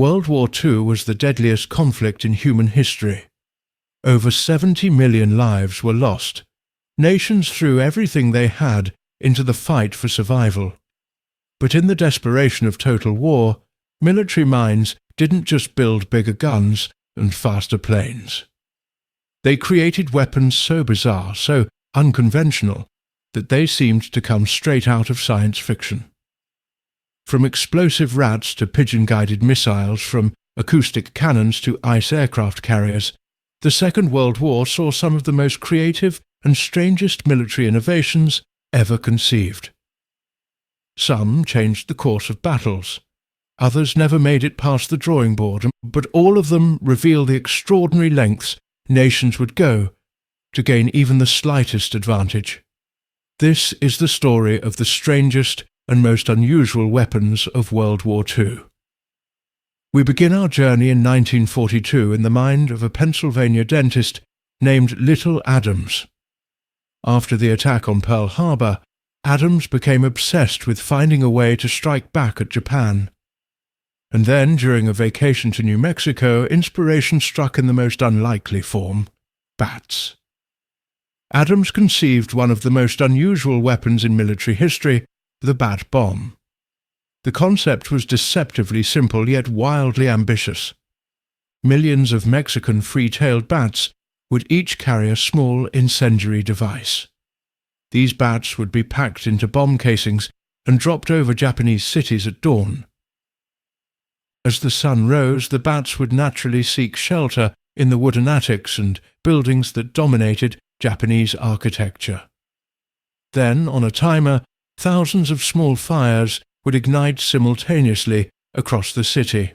World War II was the deadliest conflict in human history. Over 70 million lives were lost. Nations threw everything they had into the fight for survival. But in the desperation of total war, military minds didn't just build bigger guns and faster planes. They created weapons so bizarre, so unconventional, that they seemed to come straight out of science fiction. From explosive rats to pigeon-guided missiles, from acoustic cannons to ice aircraft carriers, the Second World War saw some of the most creative and strangest military innovations ever conceived. Some changed the course of battles. Others never made it past the drawing board, but all of them reveal the extraordinary lengths nations would go to gain even the slightest advantage. This is the story of the strangest and most unusual weapons of World War II. We begin our journey in 1942 in the mind of a Pennsylvania dentist named Little Adams. After the attack on Pearl Harbor, Adams became obsessed with finding a way to strike back at Japan. And then, during a vacation to New Mexico, inspiration struck in the most unlikely form: bats. Adams conceived one of the most unusual weapons in military history, the bat bomb. The concept was deceptively simple yet wildly ambitious. Millions of Mexican free-tailed bats would each carry a small incendiary device. These bats would be packed into bomb casings and dropped over Japanese cities at dawn. As the sun rose, the bats would naturally seek shelter in the wooden attics and buildings that dominated Japanese architecture. Then, on a timer, thousands of small fires would ignite simultaneously across the city.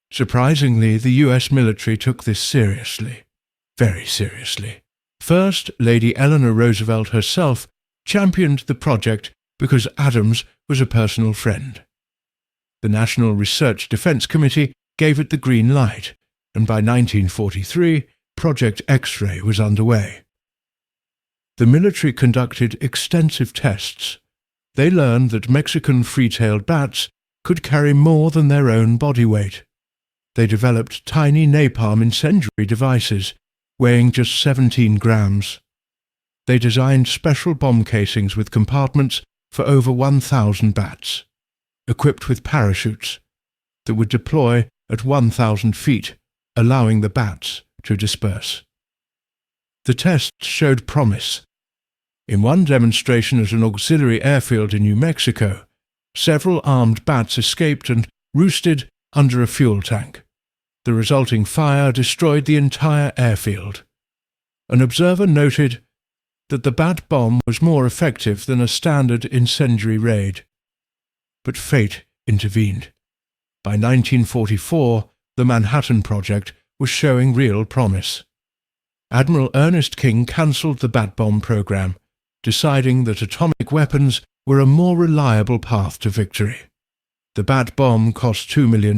Surprisingly, the US military took this seriously, very seriously. First, Lady Eleanor Roosevelt herself championed the project because Adams was a personal friend. The National Research Defense Committee gave it the green light, and by 1943, Project X-ray was underway. The military conducted extensive tests. They learned that Mexican free-tailed bats could carry more than their own body weight. They developed tiny napalm incendiary devices, weighing just 17 grams. They designed special bomb casings with compartments for over 1,000 bats, equipped with parachutes that would deploy at 1,000 feet, allowing the bats to disperse. The tests showed promise. In one demonstration at an auxiliary airfield in New Mexico, several armed bats escaped and roosted under a fuel tank. The resulting fire destroyed the entire airfield. An observer noted that the bat bomb was more effective than a standard incendiary raid. But fate intervened. By 1944, the Manhattan Project was showing real promise. Admiral Ernest King cancelled the bat bomb program, deciding that atomic weapons were a more reliable path to victory. The bat bomb cost $2 million,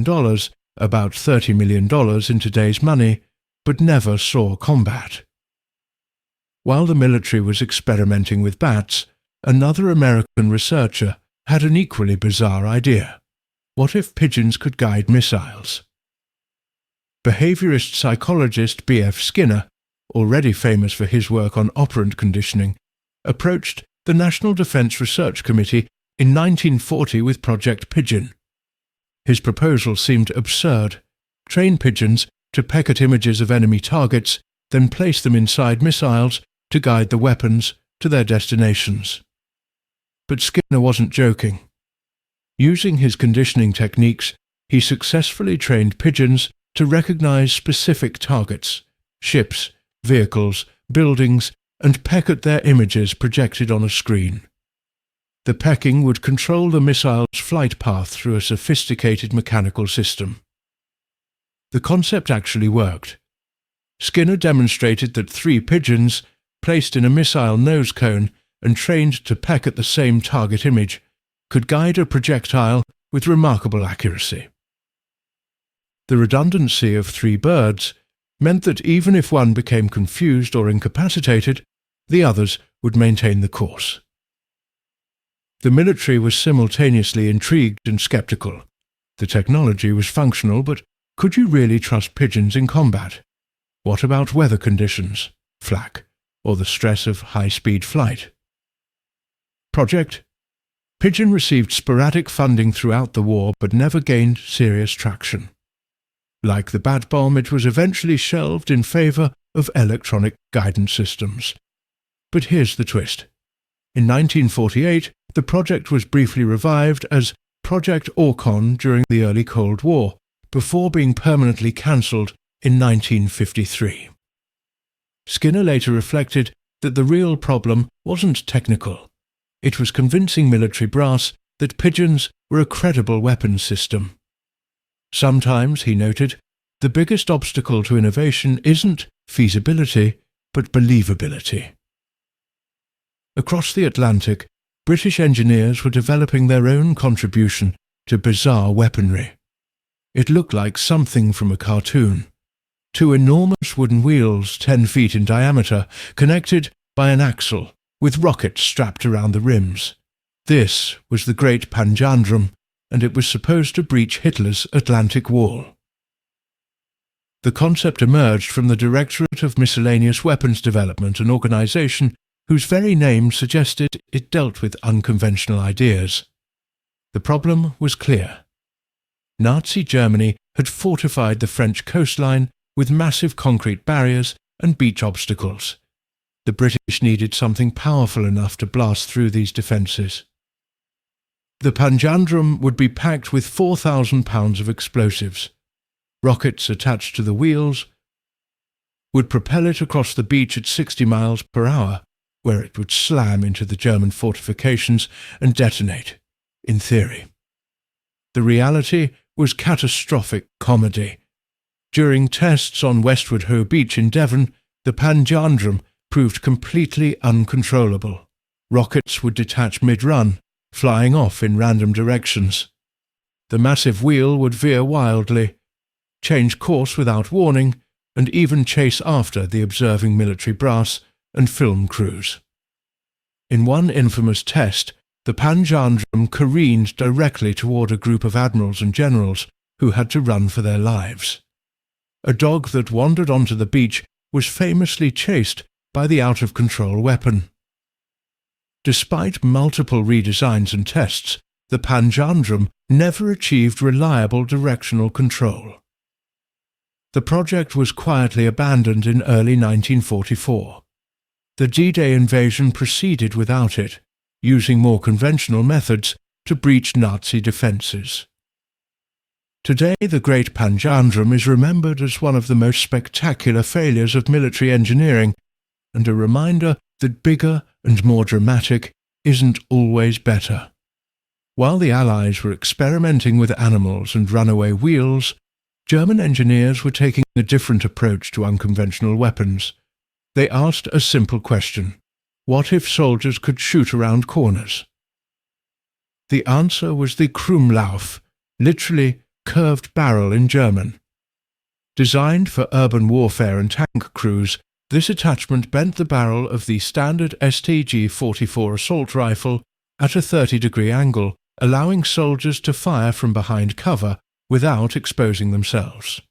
about $30 million in today's money, but never saw combat. While the military was experimenting with bats, another American researcher had an equally bizarre idea. What if pigeons could guide missiles? Behaviorist psychologist B.F. Skinner, already famous for his work on operant conditioning, approached the National Defense Research Committee in 1940 with Project Pigeon. His proposal seemed absurd. Train pigeons to peck at images of enemy targets, then place them inside missiles to guide the weapons to their destinations. But Skinner wasn't joking. Using his conditioning techniques, he successfully trained pigeons to recognize specific targets, ships, vehicles, buildings, and peck at their images projected on a screen. The pecking would control the missile's flight path through a sophisticated mechanical system. The concept actually worked. Skinner demonstrated that 3 pigeons, placed in a missile nose cone and trained to peck at the same target image, could guide a projectile with remarkable accuracy. The redundancy of 3 birds meant that even if one became confused or incapacitated, the others would maintain the course. The military was simultaneously intrigued and skeptical. The technology was functional, but could you really trust pigeons in combat? What about weather conditions, flak, or the stress of high-speed flight? Project Pigeon received sporadic funding throughout the war but never gained serious traction. Like the Bat Bomb, it was eventually shelved in favour of electronic guidance systems. But here's the twist. In 1948, the project was briefly revived as Project Orcon during the early Cold War, before being permanently cancelled in 1953. Skinner later reflected that the real problem wasn't technical. It was convincing military brass that pigeons were a credible weapons system. Sometimes, he noted, the biggest obstacle to innovation isn't feasibility, but believability. Across the Atlantic, British engineers were developing their own contribution to bizarre weaponry. It looked like something from a cartoon. Two enormous wooden wheels 10 feet in diameter, connected by an axle, with rockets strapped around the rims. This was the Great Panjandrum, and it was supposed to breach Hitler's Atlantic Wall. The concept emerged from the Directorate of Miscellaneous Weapons Development, an organization whose very name suggested it dealt with unconventional ideas. The problem was clear. Nazi Germany had fortified the French coastline with massive concrete barriers and beach obstacles. The British needed something powerful enough to blast through these defences. The Panjandrum would be packed with 4,000 pounds of explosives. Rockets attached to the wheels would propel it across the beach at 60 miles per hour, where it would slam into the German fortifications and detonate, in theory. The reality was catastrophic comedy. During tests on Westward Ho Beach in Devon, the Panjandrum proved completely uncontrollable. Rockets would detach mid-run, flying off in random directions. The massive wheel would veer wildly, change course without warning, and even chase after the observing military brass and film crews. In one infamous test, the Panjandrum careened directly toward a group of admirals and generals who had to run for their lives. A dog that wandered onto the beach was famously chased by the out-of-control weapon. Despite multiple redesigns and tests, the Panjandrum never achieved reliable directional control. The project was quietly abandoned in early 1944. The D-Day invasion proceeded without it, using more conventional methods to breach Nazi defences. Today, the Great Panjandrum is remembered as one of the most spectacular failures of military engineering, and a reminder that bigger and more dramatic isn't always better. While the Allies were experimenting with animals and runaway wheels, German engineers were taking a different approach to unconventional weapons. They asked a simple question: what if soldiers could shoot around corners? The answer was the Krummlauf, literally curved barrel in German. Designed for urban warfare and tank crews, this attachment bent the barrel of the standard STG-44 assault rifle at a 30-degree angle, allowing soldiers to fire from behind cover without exposing themselves.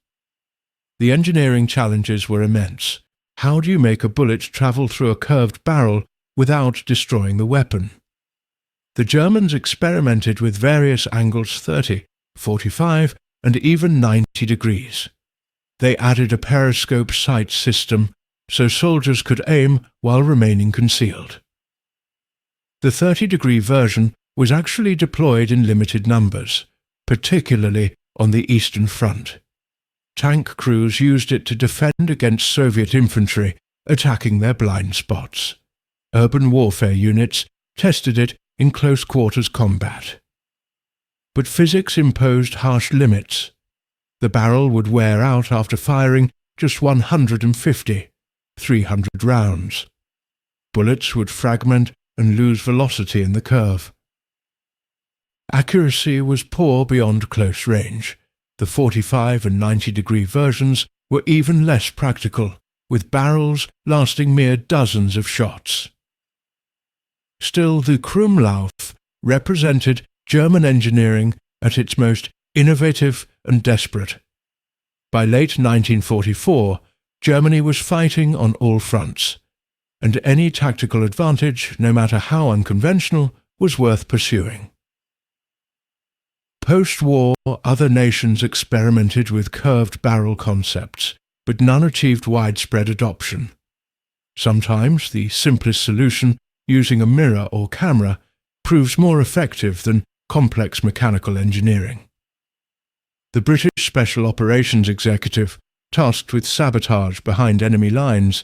The engineering challenges were immense. How do you make a bullet travel through a curved barrel without destroying the weapon? The Germans experimented with various angles: 30, 45, and even 90 degrees. They added a periscope sight system so soldiers could aim while remaining concealed. The 30-degree version was actually deployed in limited numbers, particularly on the Eastern Front. Tank crews used it to defend against Soviet infantry attacking their blind spots. Urban warfare units tested it in close-quarters combat. But physics imposed harsh limits. The barrel would wear out after firing just 150, 300 rounds. Bullets would fragment and lose velocity in the curve. Accuracy was poor beyond close range. The 45 and 90-degree versions were even less practical, with barrels lasting mere dozens of shots. Still, the Krummlauf represented German engineering at its most innovative and desperate. By late 1944, Germany was fighting on all fronts, and any tactical advantage, no matter how unconventional, was worth pursuing. Post-war, other nations experimented with curved barrel concepts, but none achieved widespread adoption. Sometimes the simplest solution, using a mirror or camera, proves more effective than complex mechanical engineering. The British Special Operations Executive, tasked with sabotage behind enemy lines,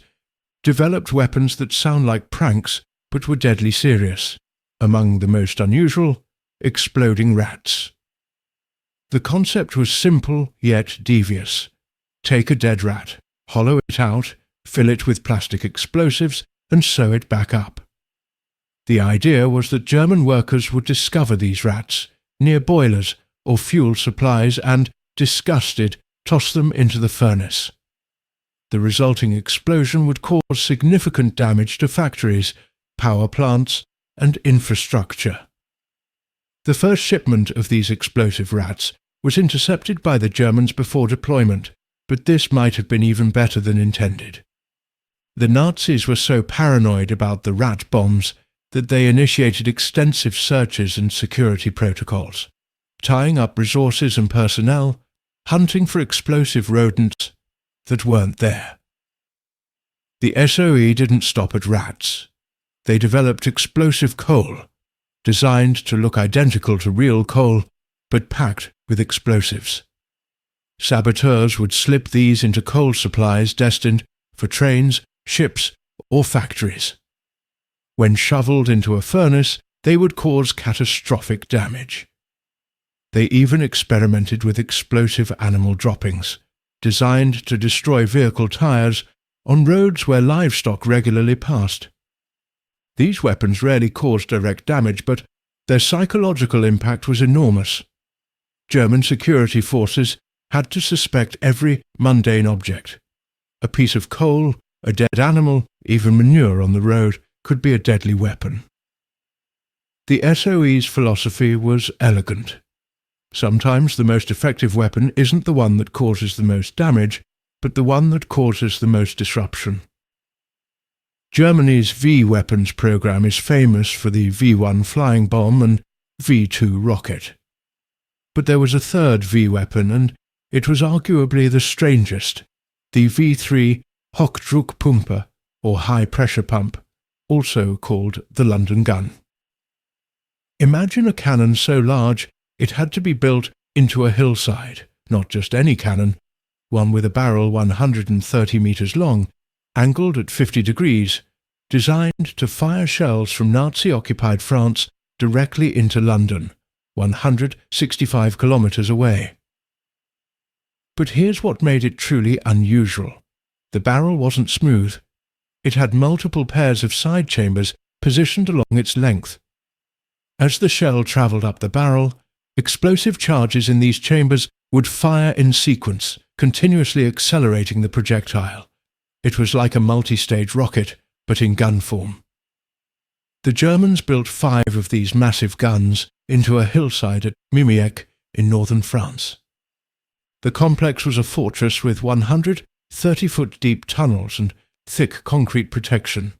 developed weapons that sound like pranks but were deadly serious. Among the most unusual, exploding rats. The concept was simple yet devious. Take a dead rat, hollow it out, fill it with plastic explosives, and sew it back up. The idea was that German workers would discover these rats near boilers or fuel supplies and, disgusted, toss them into the furnace. The resulting explosion would cause significant damage to factories, power plants, and infrastructure. The first shipment of these explosive rats was intercepted by the Germans before deployment, but this might have been even better than intended. The Nazis were so paranoid about the rat bombs that they initiated extensive searches and security protocols, tying up resources and personnel, hunting for explosive rodents that weren't there. The SOE didn't stop at rats. They developed explosive coal, designed to look identical to real coal, but packed with explosives. Saboteurs would slip these into coal supplies destined for trains, ships, or factories. When shoveled into a furnace, they would cause catastrophic damage. They even experimented with explosive animal droppings, designed to destroy vehicle tires on roads where livestock regularly passed. These weapons rarely caused direct damage, but their psychological impact was enormous. German security forces had to suspect every mundane object. A piece of coal, a dead animal, even manure on the road could be a deadly weapon. The SOE's philosophy was elegant. Sometimes the most effective weapon isn't the one that causes the most damage, but the one that causes the most disruption. Germany's V-weapons program is famous for the V-1 flying bomb and V-2 rocket. But there was a third V-weapon, and it was arguably the strangest, the V-3 Hochdruckpumpe, or high-pressure pump, also called the London gun. Imagine a cannon so large it had to be built into a hillside, not just any cannon, one with a barrel 130 meters long, angled at 50 degrees, designed to fire shells from Nazi-occupied France directly into London, 165 kilometers away. But here's what made it truly unusual. The barrel wasn't smooth. It had multiple pairs of side chambers positioned along its length. As the shell travelled up the barrel, explosive charges in these chambers would fire in sequence, continuously accelerating the projectile. It was like a multi-stage rocket, but in gun form. The Germans built 5 of these massive guns into a hillside at Mimiec in northern France. The complex was a fortress with 130-foot deep tunnels and thick concrete protection.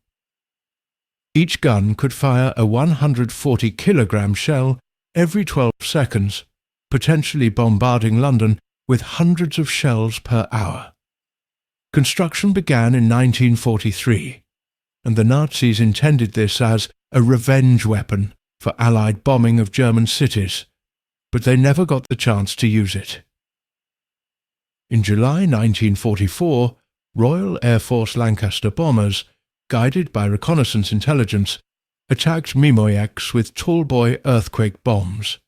Each gun could fire a 140-kilogram shell every 12 seconds, potentially bombarding London with hundreds of shells per hour. Construction began in 1943, and the Nazis intended this as a revenge weapon for Allied bombing of German cities, but they never got the chance to use it. In July 1944, Royal Air Force Lancaster bombers, guided by reconnaissance intelligence, attacked Mimoiex with tall-boy earthquake bombs.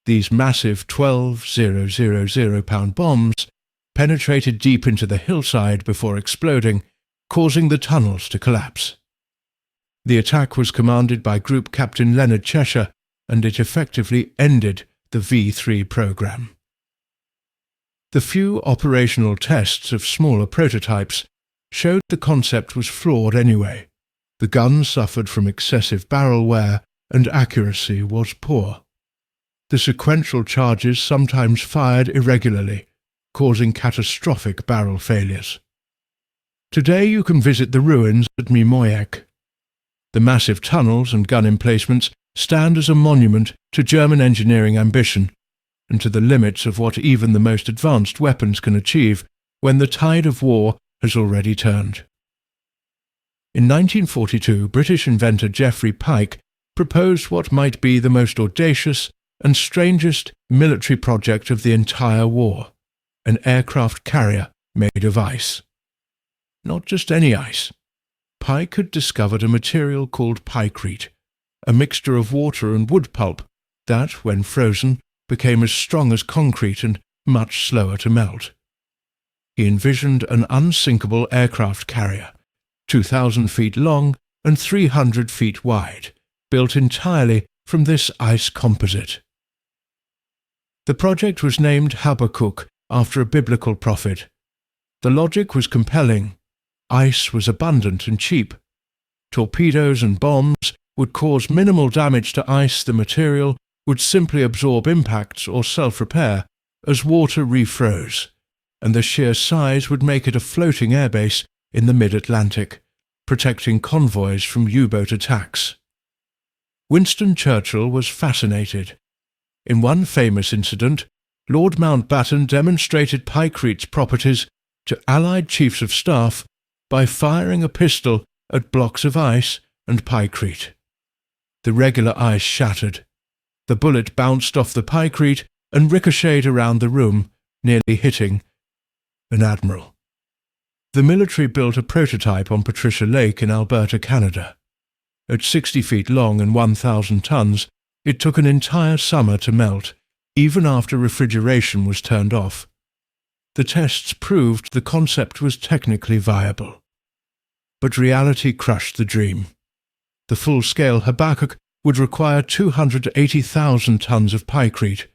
These massive 12,000-pound bombs penetrated deep into the hillside before exploding, causing the tunnels to collapse. The attack was commanded by Group Captain Leonard Cheshire, and it effectively ended the V-3 program. The few operational tests of smaller prototypes showed the concept was flawed anyway. The gun suffered from excessive barrel wear and accuracy was poor. The sequential charges sometimes fired irregularly, causing catastrophic barrel failures. Today you can visit the ruins at Mimoyek. The massive tunnels and gun emplacements stand as a monument to German engineering ambition and to the limits of what even the most advanced weapons can achieve when the tide of war has already turned. In 1942, British inventor Geoffrey Pike proposed what might be the most audacious and strangest military project of the entire war, an aircraft carrier made of ice. Not just any ice. Pike had discovered a material called pykrete, a mixture of water and wood pulp that, when frozen, became as strong as concrete and much slower to melt. He envisioned an unsinkable aircraft carrier, 2,000 feet long and 300 feet wide, built entirely from this ice composite. The project was named Habakkuk after a biblical prophet. The logic was compelling. Ice was abundant and cheap. Torpedoes and bombs would cause minimal damage to ice. The material would simply absorb impacts or self-repair as water refroze, and the sheer size would make it a floating airbase in the mid-Atlantic, protecting convoys from U-boat attacks. Winston Churchill was fascinated. In one famous incident, Lord Mountbatten demonstrated pykrete's properties to Allied chiefs of staff by firing a pistol at blocks of ice and pykrete. The regular ice shattered. The bullet bounced off the pykrete and ricocheted around the room, nearly hitting an admiral. The military built a prototype on Patricia Lake in Alberta, Canada. At 60 feet long and 1,000 tons, it took an entire summer to melt, even after refrigeration was turned off. The tests proved the concept was technically viable. But reality crushed the dream. The full-scale Habakkuk would require 280,000 tons of pykrete,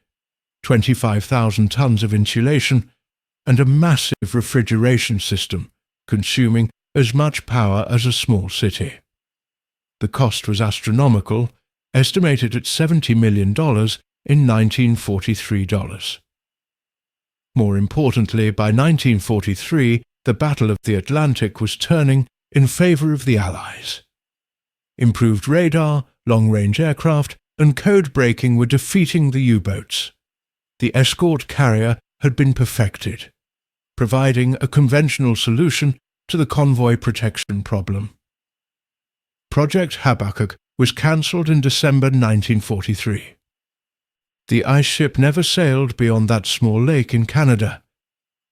25,000 tons of insulation, and a massive refrigeration system, consuming as much power as a small city. The cost was astronomical, estimated at $70 million in 1943 dollars. More importantly, by 1943, the Battle of the Atlantic was turning in favor of the Allies. Improved radar, long-range aircraft, and code breaking were defeating the U-boats. The escort carrier had been perfected, providing a conventional solution to the convoy protection problem. Project Habakkuk was cancelled in December 1943. The ice ship never sailed beyond that small lake in Canada,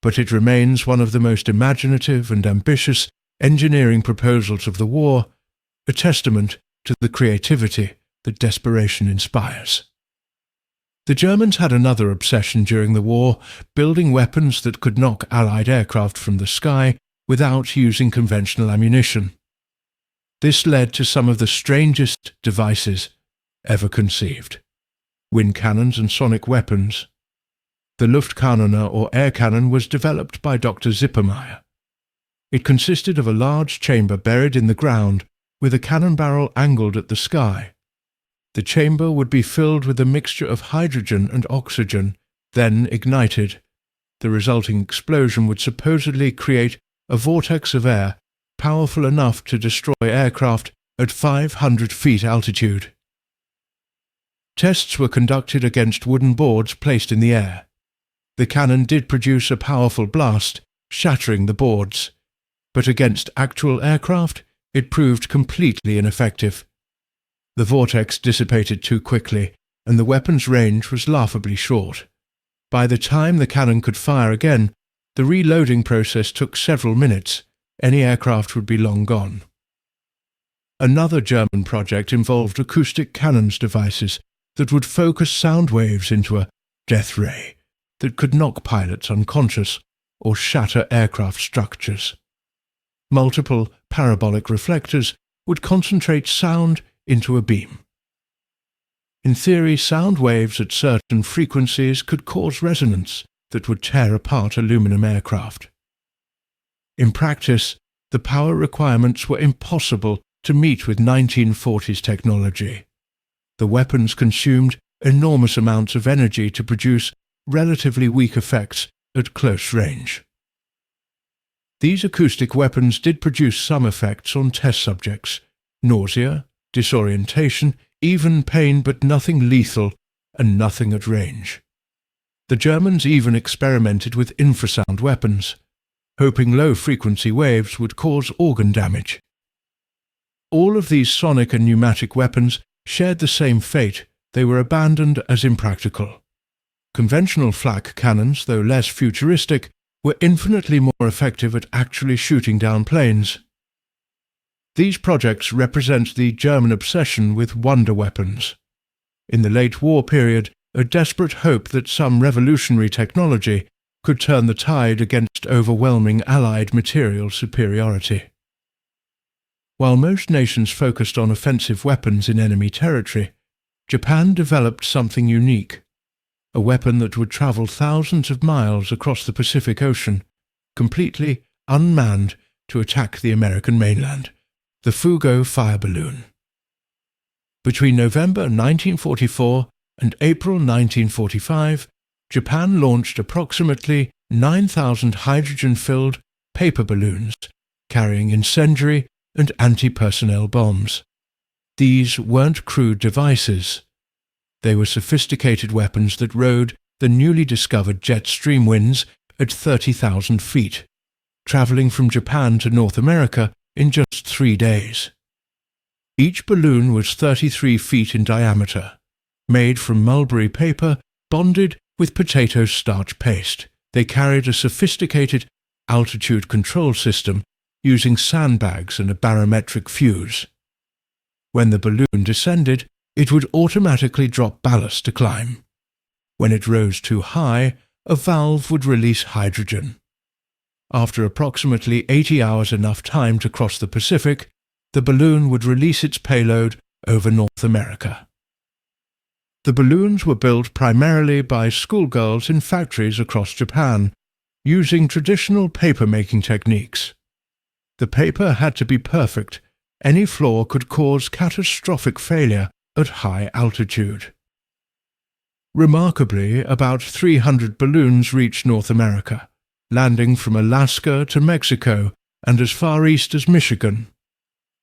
but it remains one of the most imaginative and ambitious engineering proposals of the war, a testament to the creativity that desperation inspires. The Germans had another obsession during the war, building weapons that could knock Allied aircraft from the sky without using conventional ammunition. This led to some of the strangest devices ever conceived: wind cannons and sonic weapons. The Luftkanone, or air cannon, was developed by Dr. Zippermeyer. It consisted of a large chamber buried in the ground with a cannon barrel angled at the sky. The chamber would be filled with a mixture of hydrogen and oxygen, then ignited. The resulting explosion would supposedly create a vortex of air powerful enough to destroy aircraft at 500 feet altitude. Tests were conducted against wooden boards placed in the air. The cannon did produce a powerful blast, shattering the boards, but against actual aircraft it proved completely ineffective. The vortex dissipated too quickly, and the weapon's range was laughably short. By the time the cannon could fire again, the reloading process took several minutes. Any aircraft would be long gone. Another German project involved acoustic cannons devices that would focus sound waves into a death ray that could knock pilots unconscious or shatter aircraft structures. Multiple parabolic reflectors would concentrate sound into a beam. In theory, sound waves at certain frequencies could cause resonance that would tear apart aluminum aircraft. In practice, the power requirements were impossible to meet with 1940s technology. The weapons consumed enormous amounts of energy to produce relatively weak effects at close range. These acoustic weapons did produce some effects on test subjects: nausea, disorientation, even pain, but nothing lethal and nothing at range. The Germans even experimented with infrasound weapons, hoping low-frequency waves would cause organ damage. All of these sonic and pneumatic weapons shared the same fate: they were abandoned as impractical. Conventional flak cannons, though less futuristic, were infinitely more effective at actually shooting down planes. These projects represent the German obsession with wonder weapons. In the late war period, a desperate hope that some revolutionary technology could turn the tide against overwhelming Allied material superiority. While most nations focused on offensive weapons in enemy territory, Japan developed something unique: a weapon that would travel thousands of miles across the Pacific Ocean, completely unmanned, to attack the American mainland: the Fugo fire balloon. Between November 1944 and April 1945, Japan launched approximately 9,000 hydrogen-filled paper balloons carrying incendiary and anti-personnel bombs. These weren't crude devices. They were sophisticated weapons that rode the newly discovered jet stream winds at 30,000 feet, traveling from Japan to North America in just 3 days. Each balloon was 33 feet in diameter, made from mulberry paper bonded with potato starch paste. They carried a sophisticated altitude control system using sandbags and a barometric fuse. When the balloon descended, it would automatically drop ballast to climb. When it rose too high, a valve would release hydrogen. After approximately 80 hours, enough time to cross the Pacific, the balloon would release its payload over North America. The balloons were built primarily by schoolgirls in factories across Japan, using traditional paper-making techniques. The paper had to be perfect. Any flaw could cause catastrophic failure at high altitude. Remarkably, about 300 balloons reached North America, landing from Alaska to Mexico and as far east as Michigan.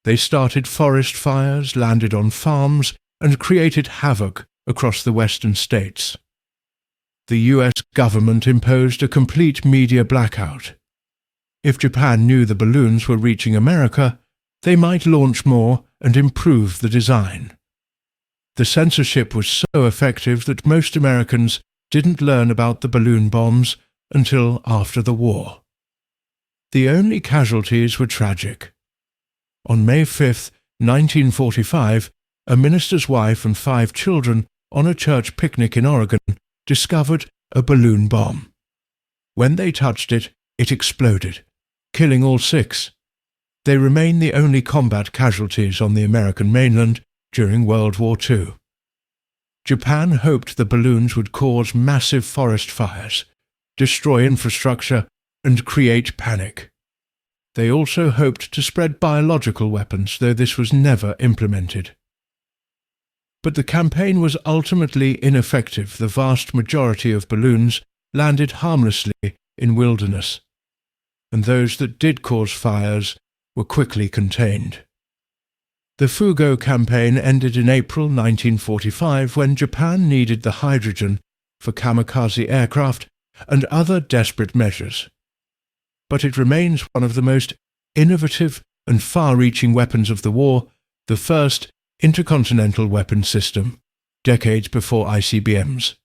They started forest fires, landed on farms, and created havoc across the western states. The US government imposed a complete media blackout. If Japan knew the balloons were reaching America, they might launch more and improve the design. The censorship was so effective that most Americans didn't learn about the balloon bombs until after the war. The only casualties were tragic. On May 5, 1945, a minister's wife and 5 children on a church picnic in Oregon discovered a balloon bomb. When they touched it, it exploded, killing all 6. They remain the only combat casualties on the American mainland during World War II. Japan hoped the balloons would cause massive forest fires, destroy infrastructure, and create panic. They also hoped to spread biological weapons, though this was never implemented. But the campaign was ultimately ineffective. The vast majority of balloons landed harmlessly in wilderness, and those that did cause fires were quickly contained. The Fugo campaign ended in April 1945 when Japan needed the hydrogen for kamikaze aircraft and other desperate measures. But it remains one of the most innovative and far-reaching weapons of the war, the first intercontinental weapons system, decades before ICBMs.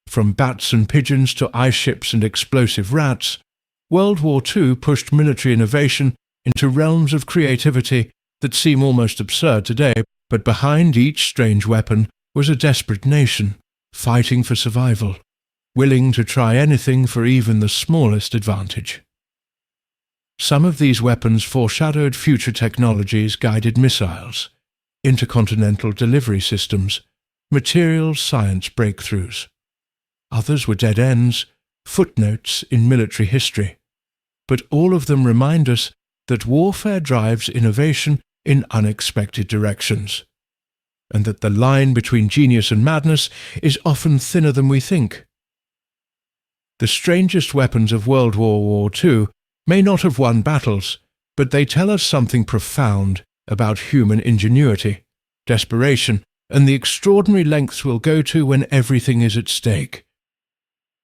From bats and pigeons to ice ships and explosive rats, World War II pushed military innovation into realms of creativity that seem almost absurd today, but behind each strange weapon was a desperate nation, fighting for survival, willing to try anything for even the smallest advantage. Some of these weapons foreshadowed future technologies: guided missiles, intercontinental delivery systems, materials science breakthroughs. Others were dead ends, footnotes in military history. But all of them remind us that warfare drives innovation in unexpected directions. and that the line between genius and madness is often thinner than we think. The strangest weapons of World War II may not have won battles, but they tell us something profound about human ingenuity, desperation, and the extraordinary lengths we'll go to when everything is at stake.